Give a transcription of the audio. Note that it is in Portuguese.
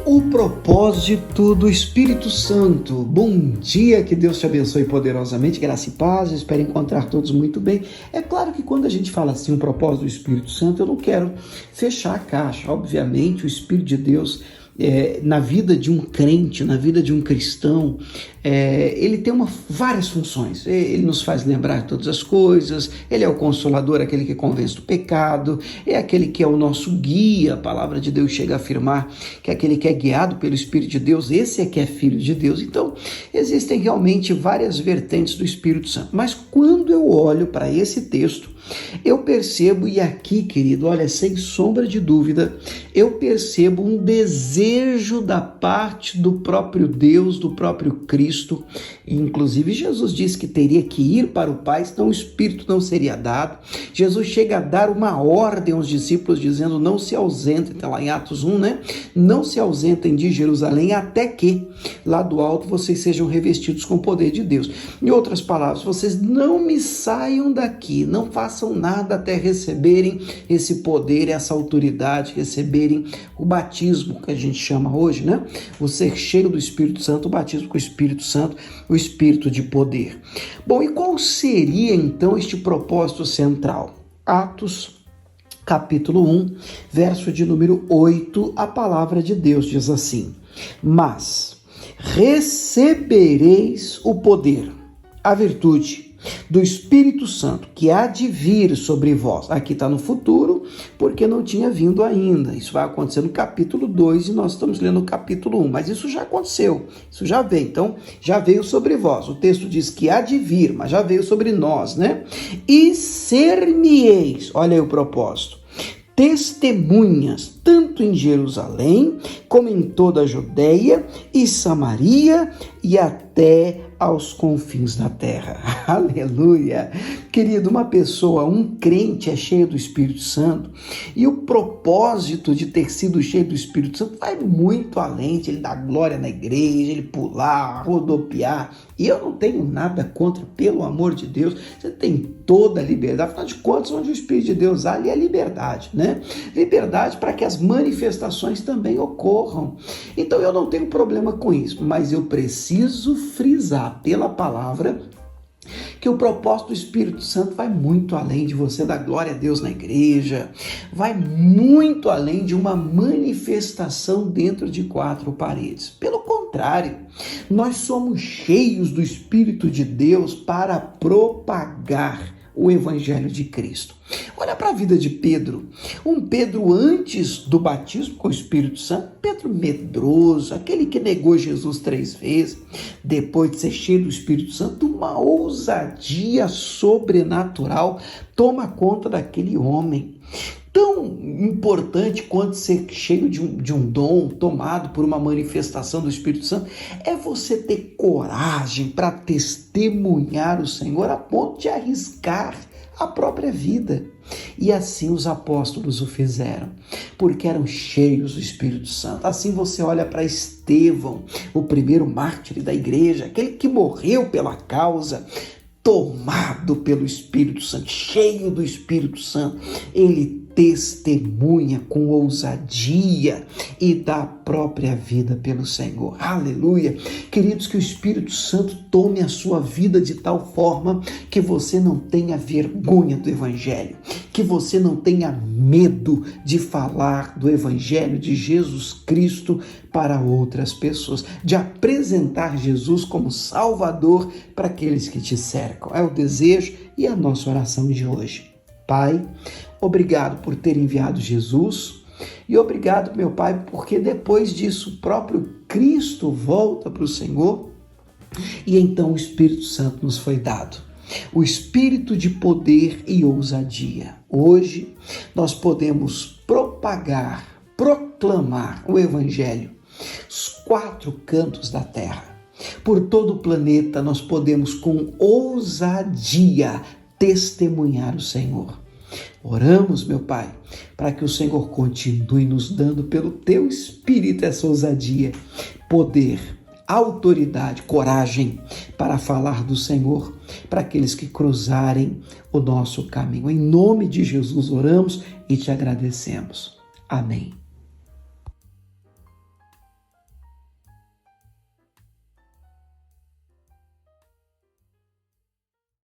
O propósito do Espírito Santo. Bom dia, que Deus te abençoe poderosamente, graça e paz, eu espero encontrar todos muito bem. É claro que quando a gente fala assim, o propósito do Espírito Santo, eu não quero fechar a caixa. Obviamente, o Espírito de Deus, na vida de um crente, na vida de um cristão, ele tem várias funções. Ele nos faz lembrar de todas as coisas, ele é o consolador, aquele que convence do pecado, é aquele que é o nosso guia. A palavra de Deus chega a afirmar que aquele que é guiado pelo Espírito de Deus, esse é que é filho de Deus. Então, existem realmente várias vertentes do Espírito Santo. Mas quando eu olho para esse texto, eu percebo, e aqui, querido, olha, sem sombra de dúvida, eu percebo um desejo da parte do próprio Deus, do próprio Cristo. Inclusive, Jesus disse que teria que ir para o Pai, senão o Espírito não seria dado. Jesus chega a dar uma ordem aos discípulos, dizendo, não se ausentem, está lá em Atos 1, né? Não se ausentem de Jerusalém até que, lá do alto, vocês sejam revestidos com o poder de Deus. Em outras palavras, vocês não me saiam daqui, não façam nada até receberem esse poder, essa autoridade, receberem o batismo que a gente chama hoje, né? O ser cheio do Espírito Santo, o batismo com o Espírito Santo, o Espírito de poder. Bom, e qual seria então este propósito central? Atos capítulo 1, verso de número 8, a palavra de Deus diz assim: mas recebereis o poder, a virtude do Espírito Santo, que há de vir sobre vós. Aqui está no futuro, porque não tinha vindo ainda. Isso vai acontecer no capítulo 2 e nós estamos lendo o capítulo 1, mas isso já aconteceu, isso já veio. Então, já veio sobre vós. O texto diz que há de vir, mas já veio sobre nós, né? E ser-me-eis, olha aí o propósito, testemunhas, tanto em Jerusalém, como em toda a Judeia e Samaria e até aos confins da terra. Aleluia! Querido, uma pessoa, um crente é cheio do Espírito Santo, e o propósito de ter sido cheio do Espírito Santo vai muito além de ele dar glória na igreja, ele pular, rodopiar. E eu não tenho nada contra, pelo amor de Deus, você tem toda a liberdade. Afinal de contas, onde o Espírito de Deus há, ali é liberdade, né? Liberdade para que as manifestações também ocorram. Então eu não tenho problema com isso, mas eu preciso frisar pela palavra que o propósito do Espírito Santo vai muito além de você dar glória a Deus na igreja, vai muito além de uma manifestação dentro de quatro paredes. Pelo contrário, nós somos cheios do Espírito de Deus para propagar o Evangelho de Cristo. Olha para a vida de Pedro. Um Pedro antes do batismo com o Espírito Santo, Pedro medroso, aquele que negou Jesus 3 vezes, depois de ser cheio do Espírito Santo, uma ousadia sobrenatural toma conta daquele homem. Tão importante quanto ser cheio de um dom, tomado por uma manifestação do Espírito Santo, é você ter coragem para testemunhar o Senhor a ponto de arriscar a própria vida. E assim os apóstolos o fizeram, porque eram cheios do Espírito Santo. Assim você olha para Estevão, o primeiro mártir da igreja, aquele que morreu pela causa, tomado pelo Espírito Santo, cheio do Espírito Santo, ele testemunha com ousadia e dá a própria vida pelo Senhor. Aleluia! Queridos, que o Espírito Santo tome a sua vida de tal forma que você não tenha vergonha do Evangelho, que você não tenha medo de falar do Evangelho de Jesus Cristo para outras pessoas, de apresentar Jesus como Salvador para aqueles que te cercam. É o desejo e a nossa oração de hoje. Pai, obrigado por ter enviado Jesus e obrigado, meu Pai, porque depois disso o próprio Cristo volta para o Senhor e então o Espírito Santo nos foi dado. O Espírito de poder e ousadia. Hoje nós podemos propagar, proclamar o Evangelho, os quatro cantos da terra. Por todo o planeta nós podemos com ousadia testemunhar o Senhor. Oramos, meu Pai, para que o Senhor continue nos dando pelo Teu Espírito essa ousadia, poder, autoridade, coragem para falar do Senhor para aqueles que cruzarem o nosso caminho. Em nome de Jesus oramos e te agradecemos. Amém.